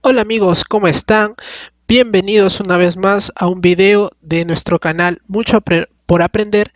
Hola amigos, ¿cómo están? Bienvenidos una vez más a un video de nuestro canal por aprender.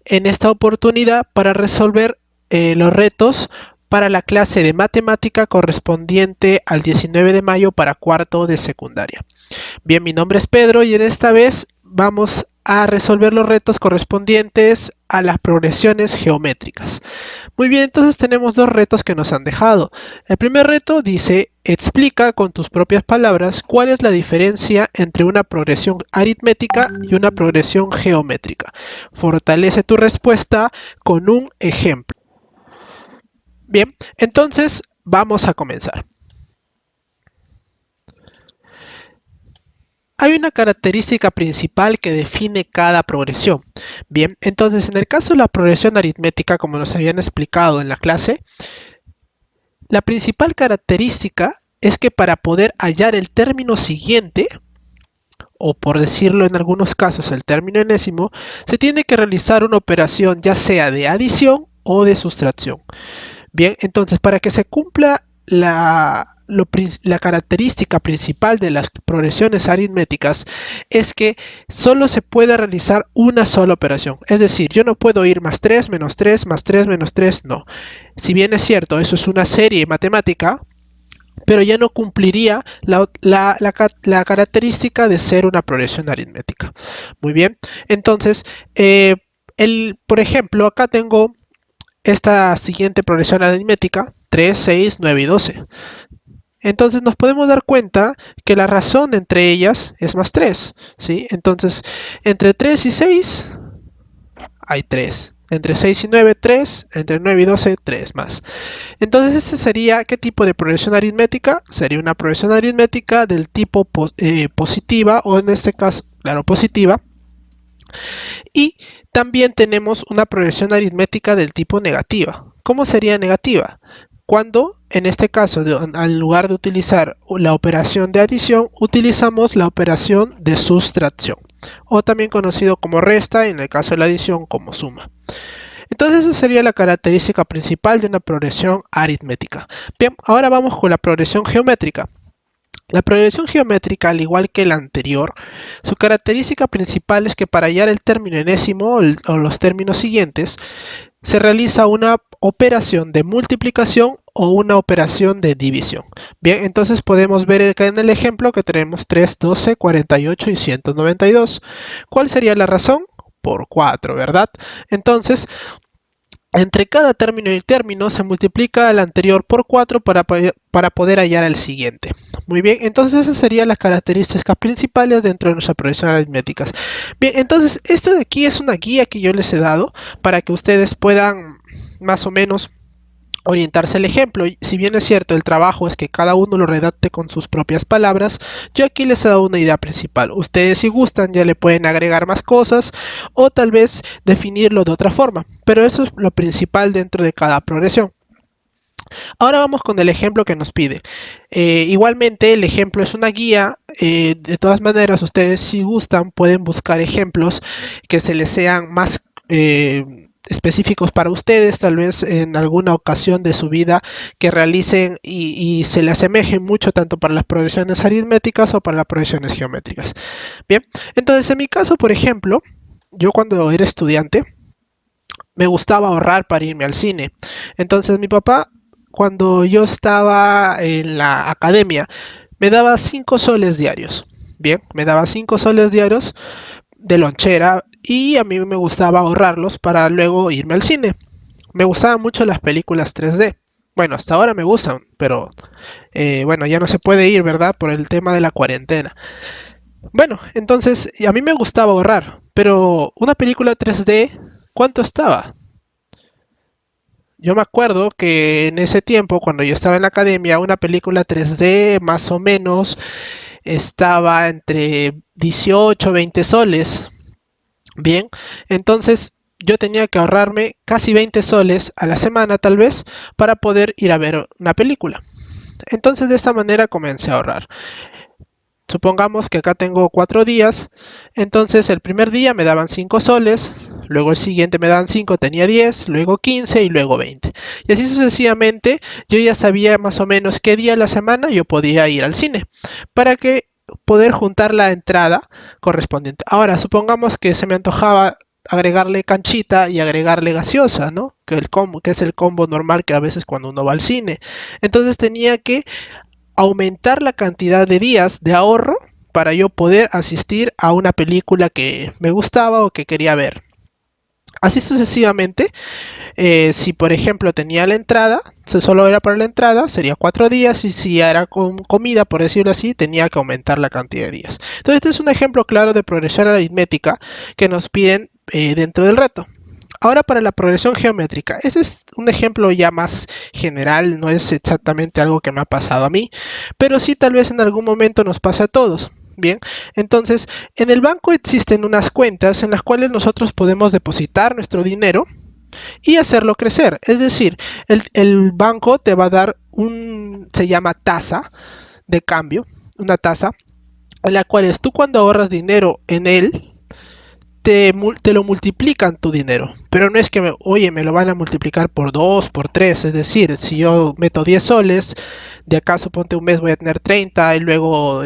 En esta oportunidad para resolver los retos para la clase de matemática correspondiente al 19 de mayo para cuarto de secundaria. Bien, mi nombre es Pedro y en esta vez vamos a resolver los retos correspondientes a las progresiones geométricas. Muy bien, entonces tenemos dos retos que nos han dejado. El primer reto dice, explica con tus propias palabras cuál es la diferencia entre una progresión aritmética y una progresión geométrica. Fortalece tu respuesta con un ejemplo. Bien, entonces vamos a comenzar. Hay una característica principal que define cada progresión. Bien, entonces en el caso de la progresión aritmética, como nos habían explicado en la clase, la principal característica es que para poder hallar el término siguiente, o por decirlo en algunos casos el término enésimo, se tiene que realizar una operación ya sea de adición o de sustracción. Bien, entonces para que se cumpla la característica principal de las progresiones aritméticas es que solo se puede realizar una sola operación. Es decir, yo no puedo ir más 3, menos 3, más 3, menos 3, no. Si bien es cierto, eso es una serie matemática, pero ya no cumpliría la característica de ser una progresión aritmética. Muy bien, entonces, por ejemplo, acá tengo esta siguiente progresión aritmética, 3, 6, 9 y 12. Entonces nos podemos dar cuenta que la razón entre ellas es más 3, ¿sí? Entonces, entre 3 y 6 hay 3. Entre 6 y 9, 3. Entre 9 y 12, 3 más. Entonces, este sería, ¿qué tipo de progresión aritmética? Sería una progresión aritmética del tipo positiva, o en este caso, claro, positiva. Y también tenemos una progresión aritmética del tipo negativa. ¿Cómo sería negativa? Cuando, en este caso, en lugar de utilizar la operación de adición, utilizamos la operación de sustracción, o también conocido como resta, en el caso de la adición como suma. Entonces, esa sería la característica principal de una progresión aritmética. Bien, ahora vamos con la progresión geométrica. La progresión geométrica, al igual que la anterior, su característica principal es que para hallar el término enésimo o los términos siguientes, se realiza una operación de multiplicación o una operación de división. Bien, entonces podemos ver acá en el ejemplo que tenemos 3, 12, 48 y 192. ¿Cuál sería la razón? Por 4, ¿verdad? Entonces, entre cada término y término se multiplica el anterior por 4 para poder hallar el siguiente. Muy bien, entonces esas serían las características principales dentro de nuestras progresiones aritméticas. Bien, entonces esto de aquí es una guía que yo les he dado para que ustedes puedan más o menos orientarse al ejemplo. Si bien es cierto, el trabajo es que cada uno lo redacte con sus propias palabras, yo aquí les he dado una idea principal. Ustedes, si gustan, ya le pueden agregar más cosas o tal vez definirlo de otra forma, pero eso es lo principal dentro de cada progresión. Ahora vamos con el ejemplo que nos pide. Igualmente, el ejemplo es una guía. De todas maneras, ustedes, si gustan, pueden buscar ejemplos que se les sean más específicos para ustedes, tal vez en alguna ocasión de su vida que realicen y se le asemejen mucho tanto para las progresiones aritméticas o para las progresiones geométricas. Bien, entonces en mi caso, por ejemplo, yo cuando era estudiante me gustaba ahorrar para irme al cine. Entonces mi papá, cuando yo estaba en la academia, me daba 5 soles diarios. Bien, me daba 5 soles diarios de lonchera y a mí me gustaba ahorrarlos para luego irme al cine. Me gustaban mucho las películas 3D. Bueno, hasta ahora me gustan, pero bueno, ya no se puede ir, ¿verdad? Por el tema de la cuarentena. Bueno, entonces a mí me gustaba ahorrar, pero una película 3D, ¿cuánto estaba? Yo me acuerdo que en ese tiempo, cuando yo estaba en la academia, una película 3D más o menos estaba entre 18 20 soles. Bien, entonces yo tenía que ahorrarme casi 20 soles a la semana tal vez para poder ir a ver una película. Entonces de esta manera comencé a ahorrar. Supongamos que acá tengo 4 días, entonces el primer día me daban 5 soles, luego el siguiente me dan 5, tenía 10, luego 15 y luego 20. Y así sucesivamente yo ya sabía más o menos qué día de la semana yo podía ir al cine para que poder juntar la entrada correspondiente. Ahora, supongamos que se me antojaba agregarle canchita y agregarle gaseosa, ¿no? Que es el combo normal que a veces cuando uno va al cine. Entonces tenía que aumentar la cantidad de días de ahorro para yo poder asistir a una película que me gustaba o que quería ver. Así sucesivamente, si por ejemplo tenía la entrada, si solo era para la entrada, sería 4 días, y si era con comida, por decirlo así, tenía que aumentar la cantidad de días. Entonces este es un ejemplo claro de progresión aritmética que nos piden dentro del reto. Ahora para la progresión geométrica, ese es un ejemplo ya más general, no es exactamente algo que me ha pasado a mí, pero sí tal vez en algún momento nos pase a todos. Bien, entonces en el banco existen unas cuentas en las cuales nosotros podemos depositar nuestro dinero y hacerlo crecer. Es decir, el banco te va a dar se llama tasa de cambio, una tasa en la cual tú cuando ahorras dinero en él, te lo multiplican tu dinero, pero no es que, oye, me lo van a multiplicar por 2 por 3, es decir, si yo meto 10 soles, de acaso ponte un mes voy a tener 30 y luego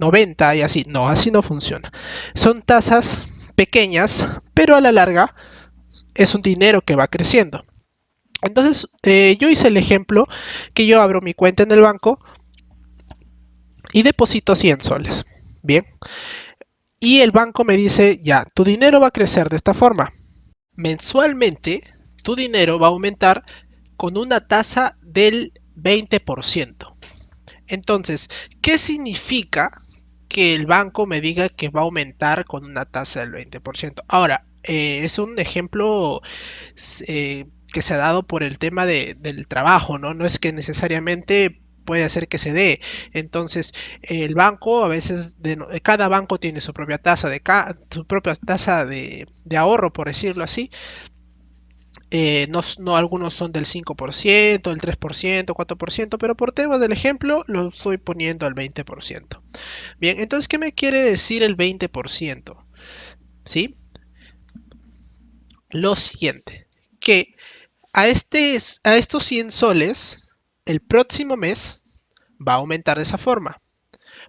90 y así, no, así no funciona. Son tasas pequeñas, pero a la larga es un dinero que va creciendo. Entonces, yo hice el ejemplo que yo abro mi cuenta en el banco y deposito 100 soles. Bien, y el banco me dice, ya, tu dinero va a crecer de esta forma. Mensualmente, tu dinero va a aumentar con una tasa del 20%. Entonces, ¿qué significa que el banco me diga que va a aumentar con una tasa del 20%? Ahora, es un ejemplo que se ha dado por el tema del trabajo, ¿no? No es que necesariamente puede hacer que se dé. Entonces, el banco a veces, cada banco tiene su propia tasa su propia tasa de ahorro, por decirlo así. No, algunos son del 5%, el 3%, 4%, pero por temas del ejemplo lo estoy poniendo al 20%. Bien, entonces, ¿qué me quiere decir el 20%? ¿Sí? Lo siguiente, que a estos 100 soles, el próximo mes va a aumentar de esa forma.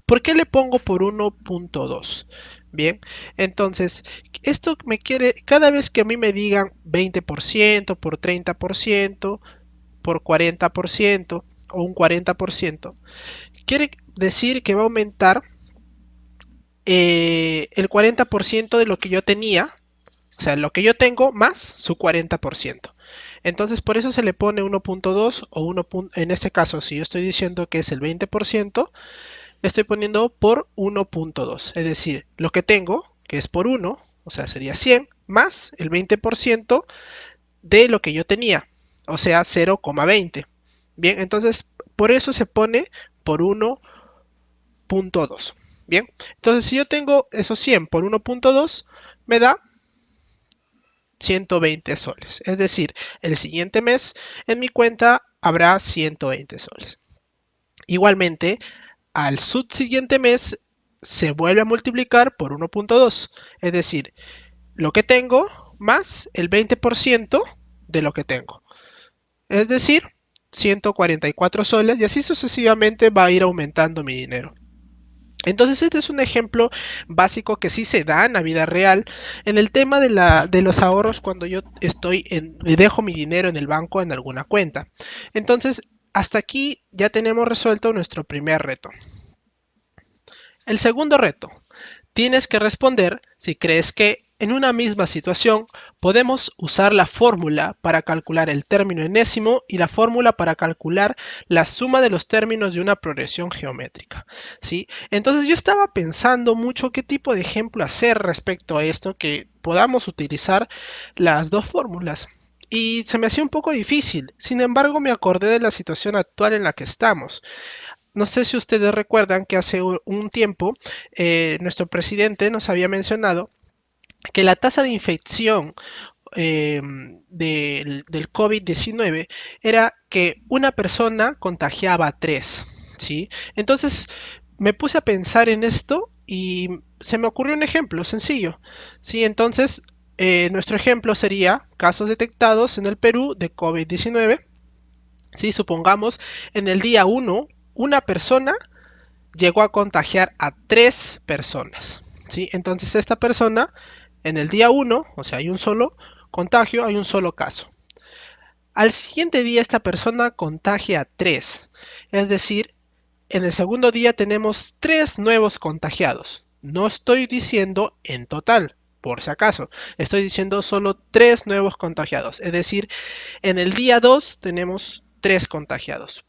¿Por qué le pongo por 1.2? Bien, entonces, esto me quiere, cada vez que a mí me digan 20%, por 30%, por 40% o un 40%, quiere decir que va a aumentar el 40% de lo que yo tenía, o sea, lo que yo tengo más su 40%. Entonces, por eso se le pone 1.2 o 1. En este caso, si yo estoy diciendo que es el 20%, estoy poniendo por 1.2. Es decir, lo que tengo, que es por 1, o sea, sería 100, más el 20% de lo que yo tenía, o sea, 0,20. Bien, entonces, por eso se pone por 1.2. Bien, entonces si yo tengo esos 100 por 1.2, me da 120 soles. Es decir, el siguiente mes en mi cuenta habrá 120 soles. Igualmente, al subsiguiente mes se vuelve a multiplicar por 1.2. Es decir, lo que tengo más el 20% de lo que tengo. Es decir, 144 soles, y así sucesivamente va a ir aumentando mi dinero. Entonces este es un ejemplo básico que sí se da en la vida real en el tema de los ahorros cuando yo dejo mi dinero en el banco en alguna cuenta. Entonces hasta aquí ya tenemos resuelto nuestro primer reto. El segundo reto, tienes que responder si crees que en una misma situación podemos usar la fórmula para calcular el término enésimo y la fórmula para calcular la suma de los términos de una progresión geométrica. ¿Sí? Entonces yo estaba pensando mucho qué tipo de ejemplo hacer respecto a esto, que podamos utilizar las dos fórmulas. Y se me hacía un poco difícil. Sin embargo, me acordé de la situación actual en la que estamos. No sé si ustedes recuerdan que hace un tiempo nuestro presidente nos había mencionado que la tasa de infección del COVID-19 era que una persona contagiaba a tres, ¿sí? Entonces me puse a pensar en esto y se me ocurrió un ejemplo sencillo, ¿sí? Entonces nuestro ejemplo sería casos detectados en el Perú de COVID-19. ¿Sí? Supongamos en el día 1, una persona llegó a contagiar a 3 personas. ¿Sí? Entonces esta persona en el día 1, o sea, hay un solo contagio, hay un solo caso. Al siguiente día esta persona contagia a 3. Es decir, en el segundo día tenemos 3 nuevos contagiados. No estoy diciendo en total, por si acaso. Estoy diciendo solo 3 nuevos contagiados. Es decir, en el día 2 tenemos 3 contagiados.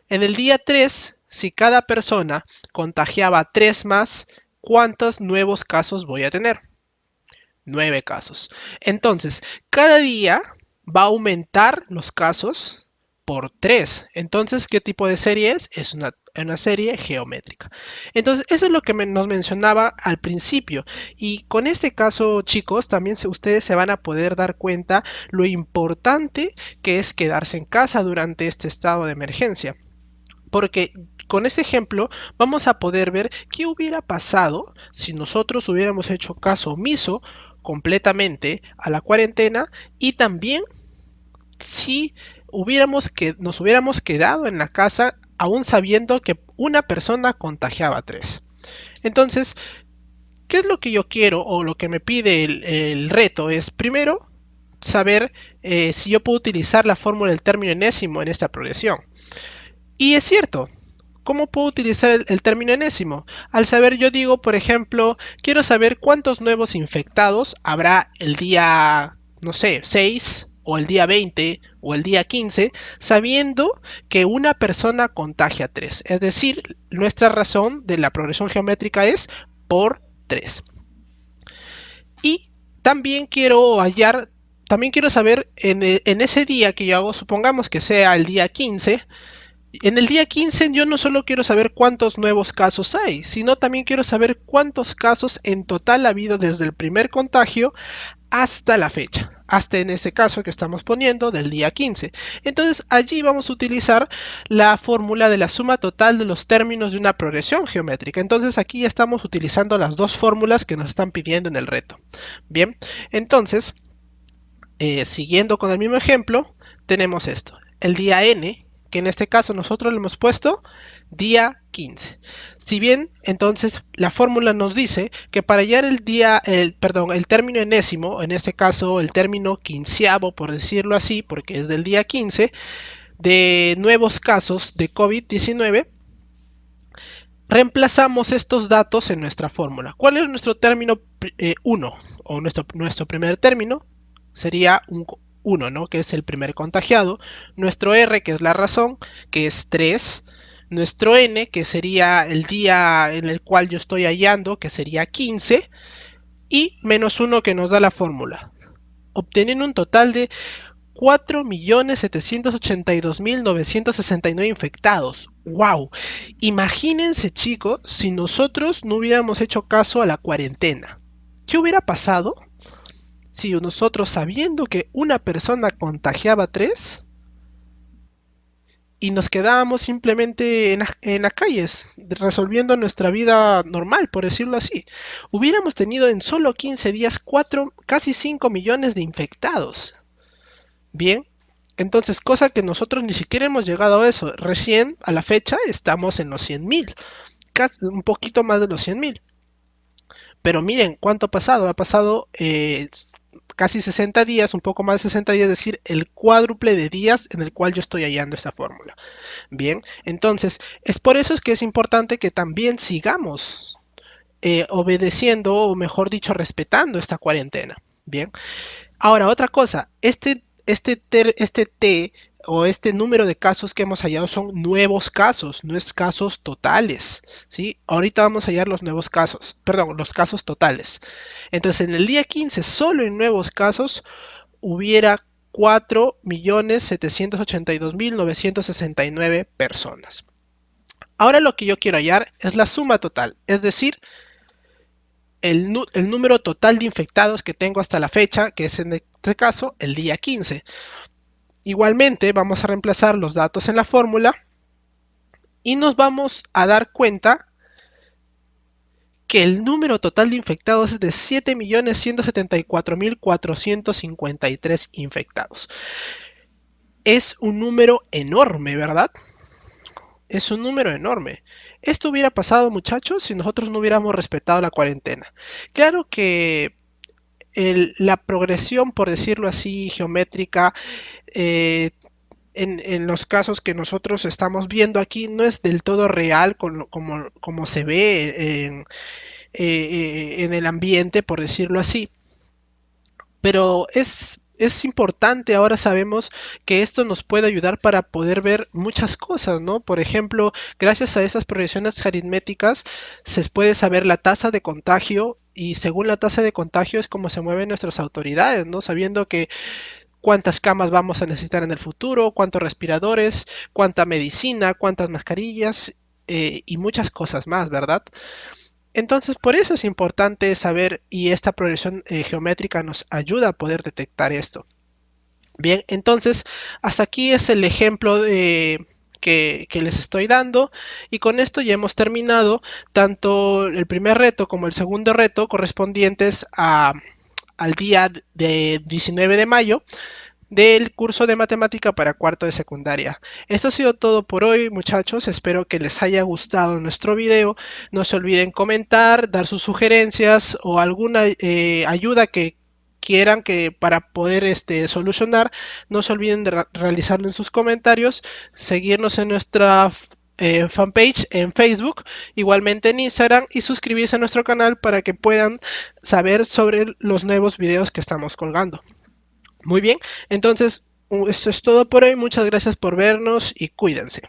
En el día 3, si cada persona contagiaba a 3 más, ¿cuántos nuevos casos voy a tener? 9 casos. Entonces, cada día va a aumentar los casos por 3. Entonces, ¿qué tipo de serie es? Es una serie geométrica. Entonces, eso es lo que nos mencionaba al principio. Y con este caso, chicos, también ustedes se van a poder dar cuenta lo importante que es quedarse en casa durante este estado de emergencia. Porque con este ejemplo vamos a poder ver qué hubiera pasado si nosotros hubiéramos hecho caso omiso completamente a la cuarentena y también si nos hubiéramos quedado en la casa aún sabiendo que una persona contagiaba a 3. Entonces, ¿qué es lo que yo quiero o lo que me pide el reto? Es primero saber si yo puedo utilizar la fórmula del término enésimo en esta progresión. Y es cierto, ¿cómo puedo utilizar el término enésimo? Al saber, yo digo, por ejemplo, quiero saber cuántos nuevos infectados habrá el día, no sé, 6 o el día 20 o el día 15, sabiendo que una persona contagia 3. Es decir, nuestra razón de la progresión geométrica es por 3. Y también quiero saber en ese día que yo hago, supongamos que sea el día 15, en el día 15 yo no solo quiero saber cuántos nuevos casos hay, sino también quiero saber cuántos casos en total ha habido desde el primer contagio hasta la fecha, hasta en este caso que estamos poniendo del día 15. Entonces allí vamos a utilizar la fórmula de la suma total de los términos de una progresión geométrica. Entonces aquí ya estamos utilizando las dos fórmulas que nos están pidiendo en el reto. Bien, entonces, siguiendo con el mismo ejemplo, tenemos esto, el día n, que en este caso nosotros le hemos puesto día 15. Si bien entonces la fórmula nos dice que para hallar el término enésimo, en este caso el término quinceavo, por decirlo así, porque es del día 15, de nuevos casos de COVID-19, reemplazamos estos datos en nuestra fórmula. ¿Cuál es nuestro término 1? O nuestro primer término sería un 1, ¿no? Que es el primer contagiado. Nuestro R, que es la razón, que es 3. Nuestro N, que sería el día en el cual yo estoy hallando, que sería 15. Y menos 1 que nos da la fórmula. Obteniendo un total de 4.782.969 infectados. ¡Wow! Imagínense, chicos, si nosotros no hubiéramos hecho caso a la cuarentena. ¿Qué hubiera pasado si nosotros, sabiendo que una persona contagiaba 3 y nos quedábamos simplemente en las calles, resolviendo nuestra vida normal, por decirlo así? Hubiéramos tenido en solo 15 días casi 5 millones de infectados. Bien, entonces, cosa que nosotros ni siquiera hemos llegado a eso. Recién, a la fecha, estamos en los 100.000, un poquito más de los 100.000. Pero miren cuánto ha pasado. Ha pasado casi 60 días, un poco más de 60 días, es decir, el cuádruple de días en el cual yo estoy hallando esta fórmula. Bien, entonces, es por eso es que es importante que también sigamos obedeciendo, o mejor dicho, respetando esta cuarentena. Bien, ahora otra cosa, este T o este número de casos que hemos hallado son nuevos casos, no es casos totales, ¿sí? Ahorita vamos a hallar los nuevos casos, perdón, los casos totales. Entonces, en el día 15, solo en nuevos casos, hubiera 4.782.969 personas. Ahora lo que yo quiero hallar es la suma total, es decir, el número total de infectados que tengo hasta la fecha, que es en este caso el día 15. Igualmente vamos a reemplazar los datos en la fórmula y nos vamos a dar cuenta que el número total de infectados es de 7.174.453 infectados. Es un número enorme, ¿verdad? Es un número enorme. Esto hubiera pasado, muchachos, si nosotros no hubiéramos respetado la cuarentena. Claro que la progresión, por decirlo así, geométrica, eh, en los casos que nosotros estamos viendo aquí, no es del todo real como se ve en el ambiente, por decirlo así. Pero es importante, ahora sabemos que esto nos puede ayudar para poder ver muchas cosas, ¿no? Por ejemplo, gracias a esas progresiones aritméticas se puede saber la tasa de contagio y según la tasa de contagio es como se mueven nuestras autoridades, ¿no? Sabiendo que cuántas camas vamos a necesitar en el futuro, cuántos respiradores, cuánta medicina, cuántas mascarillas y muchas cosas más, ¿verdad? Entonces, por eso es importante saber y esta progresión geométrica nos ayuda a poder detectar esto. Bien, entonces, hasta aquí es el ejemplo que les estoy dando y con esto ya hemos terminado tanto el primer reto como el segundo reto correspondientes al día de 19 de mayo del curso de matemática para cuarto de secundaria. Esto ha sido todo por hoy, muchachos. Espero que les haya gustado nuestro video. No se olviden comentar, dar sus sugerencias o alguna ayuda que quieran que para poder solucionar. No se olviden de realizarlo en sus comentarios, seguirnos en nuestra fanpage en Facebook, igualmente en Instagram y suscribirse a nuestro canal para que puedan saber sobre los nuevos videos que estamos colgando. Muy bien, entonces esto es todo por hoy. Muchas gracias por vernos y cuídense.